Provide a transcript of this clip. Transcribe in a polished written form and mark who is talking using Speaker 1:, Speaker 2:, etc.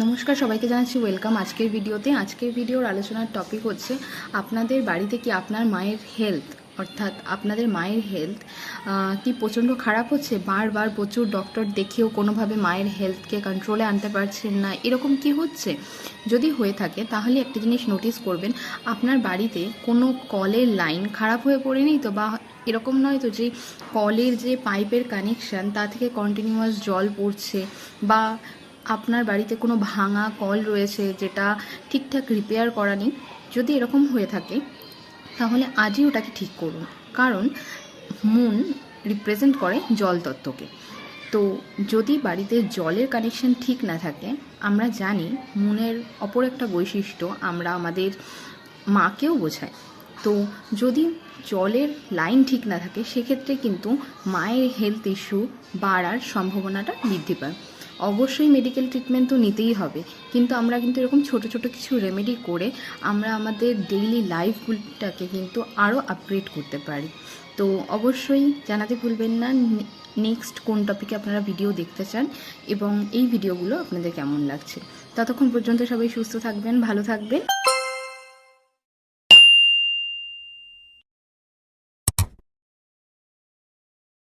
Speaker 1: নমস্কার, সবাইকে জানাচ্ছি ওয়েলকাম আজকের ভিডিওতে। আজকের ভিডিওর আলোচনার টপিক হচ্ছে আপনাদের বাড়িতে কি আপনার মায়ের হেলথ, অর্থাৎ আপনাদের মায়ের হেলথ কি প্রচণ্ড খারাপ হচ্ছে, বারবার প্রচুর ডক্টর দেখিয়েও কোনোভাবে মায়ের হেলথকে কন্ট্রোলে আনতে পারছেন না, এরকম কি হচ্ছে? যদি হয়ে থাকে তাহলে একটা জিনিস নোটিস করবেন, আপনার বাড়িতে কোনো কলের লাইন খারাপ হয়ে পড়েনি তো, বা এরকম নয় তো যে কলের যে পাইপের কানেকশান তা থেকে কন্টিনিউয়াস জল পড়ছে, বা আপনার বাড়িতে কোনো ভাঙা কল রয়েছে যেটা ঠিকঠাক রিপেয়ার করা নেই। যদি এরকম হয়ে থাকে তাহলে আজই ওটাকে ঠিক করুন, কারণ মুন রিপ্রেজেন্ট করে জল তত্ত্বকে। তো যদি বাড়িতে জলের কানেকশন ঠিক না থাকে, আমরা জানি মুনের অপর একটা বৈশিষ্ট্য আমরা আমাদের মাকেও বোঝাই। তো যদি জলের লাইন ঠিক না থাকে সেক্ষেত্রে কিন্তু মায়ের হেলথ ইস্যু বাড়ার সম্ভাবনাটা বৃদ্ধি পায়। অবশ্যই মেডিকেল ট্রিটমেন্ট তো নিতেই হবে, কিন্তু আমরা কিন্তু এরকম ছোট ছোট কিছু রেমেডি করে আমরা আমাদের ডেইলি লাইফটাকে কিন্তু আরও আপগ্রেড করতে পারি। তো অবশ্যই জানাতে ভুলবেন না নেক্সট কোন টপিকে আপনারা ভিডিও দেখতে চান এবং এই ভিডিওগুলো আপনাদের কেমন লাগছে। ততক্ষণ পর্যন্ত সবাই সুস্থ থাকবেন, ভালো থাকবেন।